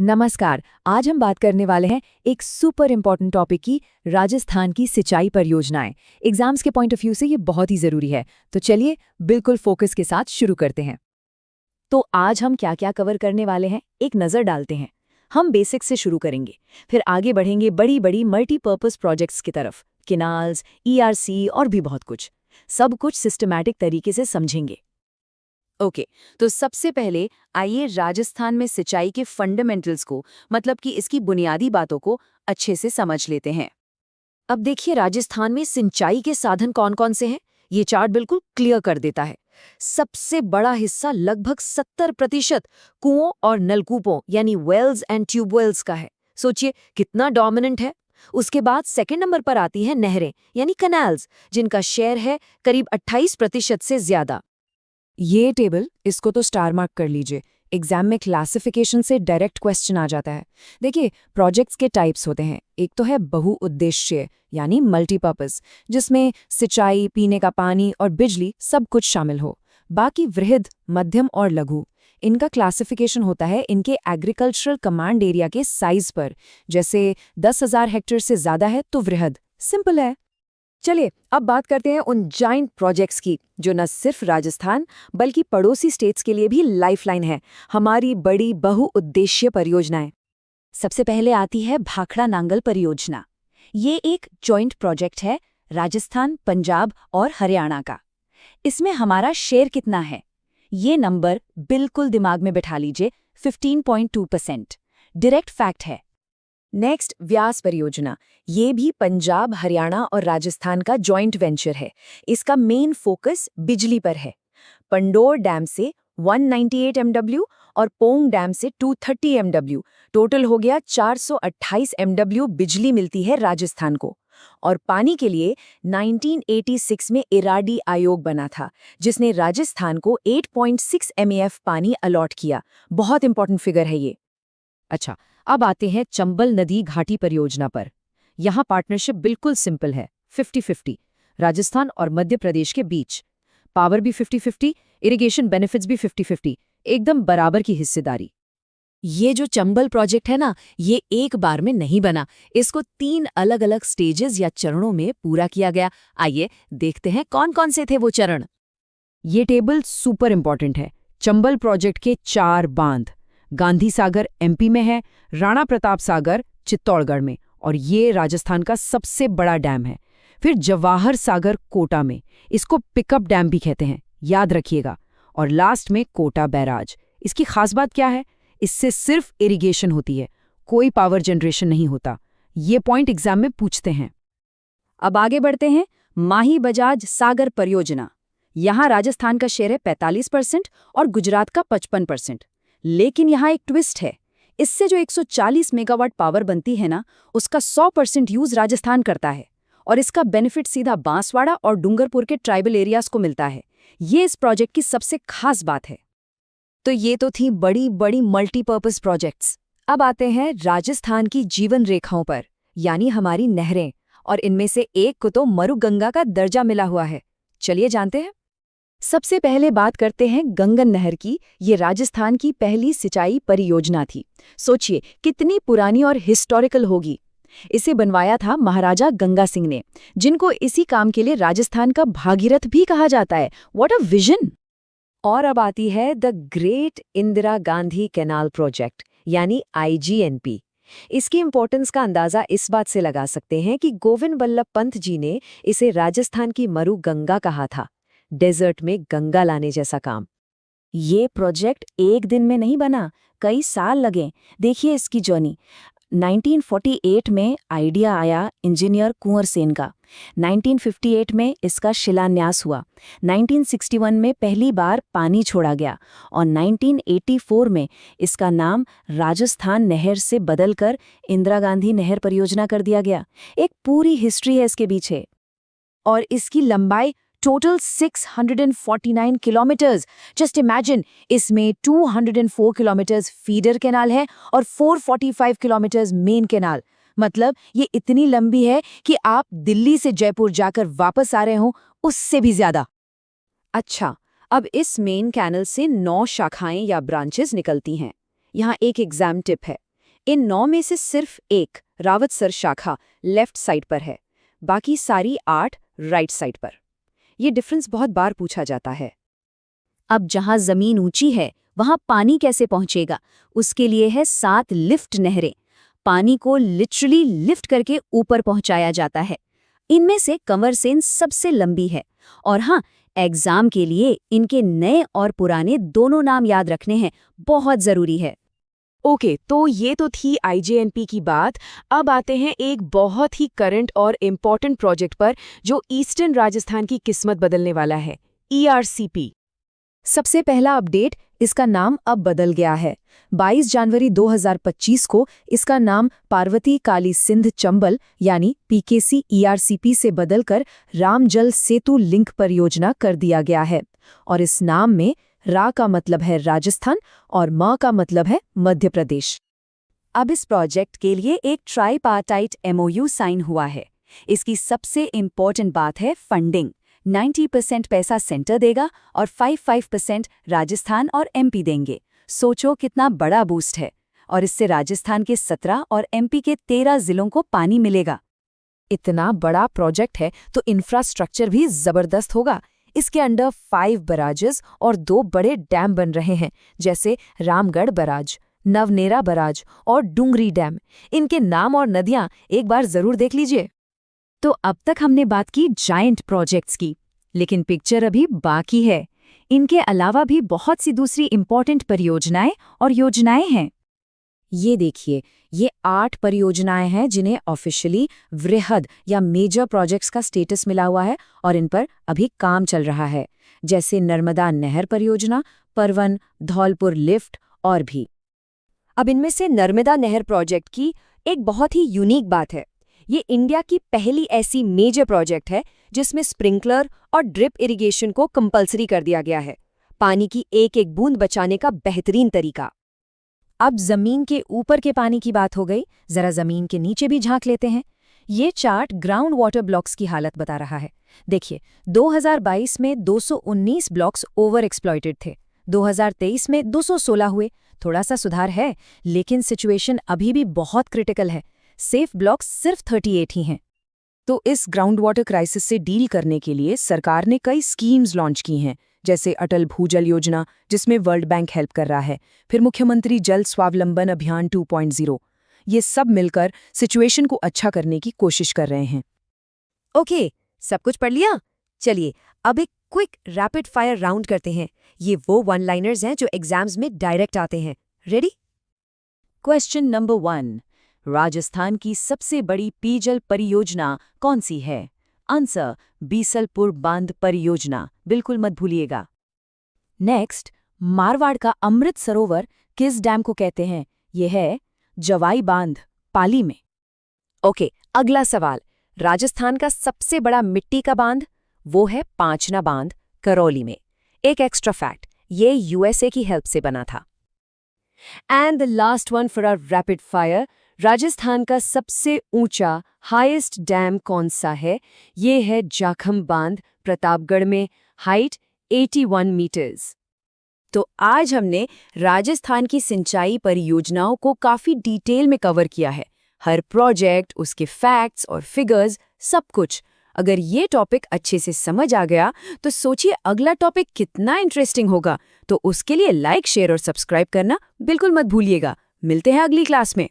नमस्कार। आज हम बात करने वाले हैं एक सुपर इम्पोर्टेंट टॉपिक की, राजस्थान की सिंचाई परियोजनाएं। एग्जाम्स के पॉइंट ऑफ व्यू से ये बहुत ही ज़रूरी है, तो चलिए बिल्कुल फोकस के साथ शुरू करते हैं। तो आज हम क्या क्या कवर करने वाले हैं, एक नज़र डालते हैं। हम बेसिक्स से शुरू करेंगे, फिर आगे बढ़ेंगे बड़ी बड़ी मल्टीपर्पज़ प्रोजेक्ट्स की तरफ, केनाल्स, ईआरसी और भी बहुत कुछ। सब कुछ सिस्टमैटिक तरीके से समझेंगे। ओके, तो सबसे पहले आइए राजस्थान में सिंचाई के फंडामेंटल्स को, मतलब कि इसकी बुनियादी बातों को अच्छे से समझ लेते हैं। अब देखिए राजस्थान में सिंचाई के साधन कौन-कौन से हैं, ये चार्ट बिल्कुल क्लियर कर देता है। सबसे बड़ा हिस्सा लगभग 70% कुओं और नलकूपों यानी वेल्स एंड ट्यूबवेल्स का है। सोचिए कितना डोमिनेंट है। उसके बाद सेकंड नंबर पर आती है नहरें यानी कनाल्स, जिनका शेयर है करीब 28% से ज्यादा। ये टेबल, इसको तो स्टार मार्क कर लीजिए। एग्जाम में क्लासिफिकेशन से डायरेक्ट क्वेश्चन आ जाता है। देखिए प्रोजेक्ट्स के टाइप्स होते हैं। एक तो है बहुउद्देश्य यानी मल्टीपर्पस, जिसमें सिंचाई, पीने का पानी और बिजली सब कुछ शामिल हो। बाकी वृहद, मध्यम और लघु, इनका क्लासिफिकेशन होता है इनके एग्रीकल्चरल कमांड एरिया के साइज पर। जैसे 10,000 हेक्टेयर से ज्यादा है तो वृहद। सिंपल है। चलिए अब बात करते हैं उन जाइंट प्रोजेक्ट्स की, जो न सिर्फ राजस्थान बल्कि पड़ोसी स्टेट्स के लिए भी लाइफलाइन है, हमारी बड़ी बहुउद्देश्य परियोजनाएं। सबसे पहले आती है भाखड़ा नांगल परियोजना। ये एक जॉइंट प्रोजेक्ट है राजस्थान, पंजाब और हरियाणा का। इसमें हमारा शेयर कितना है, ये नंबर बिल्कुल दिमाग में बिठा लीजिए, 15.2%। डायरेक्ट फैक्ट है। नेक्स्ट व्यास परियोजना, ये भी पंजाब, हरियाणा और राजस्थान का जॉइंट वेंचर है। इसका मेन फोकस बिजली पर है। पंडोर डैम से 198 MW और पोंग डैम से 230 MW, टोटल हो गया 428 MW बिजली मिलती है राजस्थान को। और पानी के लिए 1986 में इराडी आयोग बना था, जिसने राजस्थान को 8.6 MAF पानी अलॉट किया। बहुत इंपॉर्टेंट फिगर है ये। अच्छा, अब आते हैं चंबल नदी घाटी परियोजना पर। यहाँ पार्टनरशिप बिल्कुल सिंपल है, 50-50, राजस्थान और मध्य प्रदेश के बीच। पावर भी 50-50, इरिगेशन बेनिफिट्स भी 50-50, एकदम बराबर की हिस्सेदारी। ये जो चंबल प्रोजेक्ट है ना, ये एक बार में नहीं बना। इसको 3 अलग अलग स्टेजेस या चरणों में पूरा किया गया। आइए देखते हैं कौन कौन से थे वो चरण। ये टेबल सुपर इंपॉर्टेंट है। चंबल प्रोजेक्ट के 4 बांध गांधी सागर एमपी में है, राणा प्रताप सागर चित्तौड़गढ़ में, और ये राजस्थान का सबसे बड़ा डैम है। फिर जवाहर सागर कोटा में, इसको पिकअप डैम भी कहते हैं, याद रखिएगा। और लास्ट में कोटा बैराज। इसकी खास बात क्या है, इससे सिर्फ इरिगेशन होती है, कोई पावर जनरेशन नहीं होता। ये पॉइंट एग्जाम में पूछते हैं। अब आगे बढ़ते हैं माही बजाज सागर परियोजना। यहाँ राजस्थान का शेयर है 45% और गुजरात का 55%। लेकिन यहाँ एक ट्विस्ट है। इससे जो 140 मेगावाट पावर बनती है ना, उसका 100% यूज राजस्थान करता है, और इसका बेनिफिट सीधा बांसवाड़ा और डूंगरपुर के ट्राइबल एरियाज को मिलता है। ये इस प्रोजेक्ट की सबसे खास बात है। तो ये तो थी बड़ी बड़ी मल्टीपर्पज प्रोजेक्ट्स। अब आते हैं राजस्थान की जीवन रेखाओं पर, यानी हमारी नहरें, और इनमें से एक को तो मरुगंगा का दर्जा मिला हुआ है। चलिए जानते हैं। सबसे पहले बात करते हैं गंगन नहर की। ये राजस्थान की पहली सिंचाई परियोजना थी। सोचिए कितनी पुरानी और हिस्टोरिकल होगी। इसे बनवाया था महाराजा गंगा सिंह ने, जिनको इसी काम के लिए राजस्थान का भागीरथ भी कहा जाता है। What a vision. और अब आती है the great Indira Gandhi canal project यानी IGNP। इसकी इंपॉर्टेंस का अंदाजा इस बात से लगा सकते हैं कि गोविंद बल्लभ पंत जी ने इसे राजस्थान की मरु गंगा कहा था, डेजर्ट में गंगा लाने जैसा काम। ये प्रोजेक्ट एक दिन में नहीं बना, कई साल लगे। देखिए इसकी जर्नी। 1948 में आइडिया आया इंजीनियर कुंवर सेन का। 1958 में इसका शिलान्यास हुआ। 1961 में पहली बार पानी छोड़ा गया और 1984 में इसका नाम राजस्थान नहर से बदलकर इंदिरा गांधी नहर परियोजना कर दिया गया। एक पूरी हिस्ट्री है इसके पीछे। और इसकी लंबाई टोटल 649 किलोमीटर्स। जस्ट इमेजिन, इसमें 204 किलोमीटर्स फीडर कैनाल है और 445 किलोमीटर्स मेन कैनाल। मतलब ये इतनी लंबी है कि आप दिल्ली से जयपुर जाकर वापस आ रहे हो, उससे भी ज्यादा। अच्छा, अब इस मेन कैनल से 9 शाखाएं या ब्रांचेस निकलती हैं। यहाँ एक एग्जाम टिप है। इन 9 में से सिर्फ एक रावतसर शाखा लेफ्ट साइड पर है, बाकी सारी 8 राइट साइड पर। ये डिफरेंस बहुत बार पूछा जाता है। अब जहां जमीन ऊंची है वहां पानी कैसे पहुंचेगा? उसके लिए है 7 लिफ्ट नहरें। पानी को लिटरली लिफ्ट करके ऊपर पहुंचाया जाता है। इनमें से कंवर सेन सबसे लंबी है। और हाँ, एग्जाम के लिए इनके नए और पुराने दोनों नाम याद रखने हैं, बहुत जरूरी है। ओके, तो ये तो थी आईजेएनपी की बात। अब आते हैं एक बहुत ही करंट और इम्पॉर्टेंट प्रोजेक्ट पर जो ईस्टर्न राजस्थान की किस्मत बदलने वाला है, ईआरसीपी। सबसे पहला अपडेट, इसका नाम अब बदल गया है। 22 जनवरी 2025 को इसका नाम पार्वती काली सिंध चंबल यानी पीकेसी ईआरसीपी से बदलकर रामजल सेतु लिंक परियोजना कर दिया गया है। और इस नाम में रा का मतलब है राजस्थान और म का मतलब है मध्य प्रदेश। अब इस प्रोजेक्ट के लिए एक ट्राईपार्टाइट एमओयू साइन हुआ है। इसकी सबसे इम्पोर्टेंट बात है फंडिंग। 90% पैसा सेंटर देगा और 5% राजस्थान और एमपी देंगे। सोचो कितना बड़ा बूस्ट है। और इससे राजस्थान के 17 और एमपी के 13 जिलों को पानी मिलेगा। इतना बड़ा प्रोजेक्ट है तो इंफ्रास्ट्रक्चर भी जबरदस्त होगा। इसके अंडर 5 बराजेस और 2 बड़े डैम बन रहे हैं, जैसे रामगढ़ बराज, नवनेरा बराज और डूंगरी डैम। इनके नाम और नदियां एक बार जरूर देख लीजिए। तो अब तक हमने बात की जायंट प्रोजेक्ट्स की, लेकिन पिक्चर अभी बाकी है। इनके अलावा भी बहुत सी दूसरी इंपॉर्टेंट परियोजनाएं और योजनाएं हैं। ये देखिए, ये 8 परियोजनाएं हैं जिन्हें ऑफिशियली वृहद या मेजर प्रोजेक्ट्स का स्टेटस मिला हुआ है और इन पर अभी काम चल रहा है, जैसे नर्मदा नहर परियोजना, परवन, धौलपुर लिफ्ट और भी। अब इनमें से नर्मदा नहर प्रोजेक्ट की एक बहुत ही यूनिक बात है। ये इंडिया की पहली ऐसी मेजर प्रोजेक्ट है जिसमें स्प्रिंकलर और ड्रिप इरिगेशन को कंपलसरी कर दिया गया है। पानी की एक एक बूंद बचाने का बेहतरीन तरीका। अब जमीन के ऊपर के पानी की बात हो गई, जरा जमीन के नीचे भी झांक लेते हैं। ये चार्ट ग्राउंड वाटर ब्लॉक्स की हालत बता रहा है। देखिए, 2022 में 219 ब्लॉक्स ओवर एक्सप्लॉइटेड थे। 2023 में 216 हुए। थोड़ा सा सुधार है, लेकिन सिचुएशन अभी भी बहुत क्रिटिकल है। सेफ ब्लॉक्स सिर्फ 38 ही हैं। तो इस ग्राउंड वाटर क्राइसिस से डील करने के लिए सरकार ने कई स्कीम्स लॉन्च की हैं, जैसे अटल भूजल योजना, जिसमें वर्ल्ड बैंक हेल्प कर रहा है, फिर मुख्यमंत्री जल स्वावलंबन अभियान 2.0। ये सब मिलकर सिचुएशन को अच्छा करने की कोशिश कर रहे हैं। ओके, सब कुछ पढ़ लिया? चलिए अब एक क्विक रैपिड फायर राउंड करते हैं। ये वो वन लाइनर्स हैं जो एग्जाम्स में डायरेक्ट आते हैं। रेडी? क्वेश्चन नंबर 1, राजस्थान की सबसे बड़ी पेयजल परियोजना कौन सी है? आंसर, बीसलपुर बांध परियोजना, बिल्कुल मत भूलिएगा। नेक्स्ट, मारवाड़ का अमृत सरोवर किस डैम को कहते हैं? यह है जवाई बांध, पाली में। ओके, अगला सवाल। राजस्थान का सबसे बड़ा मिट्टी का बांध? वो है पांचना बांध, करौली में। एक एक्स्ट्रा फैक्ट, ये यूएसए की हेल्प से बना था। And the last one for our rapid fire, Rajasthan का सबसे ऊंचा हाईएस्ट डैम कौन सा है? ये है जाखम बांध, प्रतापगढ़ में, हाइट 81 मीटर्स। तो आज हमने राजस्थान की सिंचाई परियोजनाओं को काफी डिटेल में कवर किया है। हर प्रोजेक्ट, उसके फैक्ट्स और फिगर्स, सब कुछ। अगर ये टॉपिक अच्छे से समझ आ गया तो सोचिए अगला टॉपिक कितना इंटरेस्टिंग होगा। तो उसके लिए लाइक, शेयर और सब्सक्राइब करना बिल्कुल मत भूलिएगा। मिलते हैं अगली क्लास में।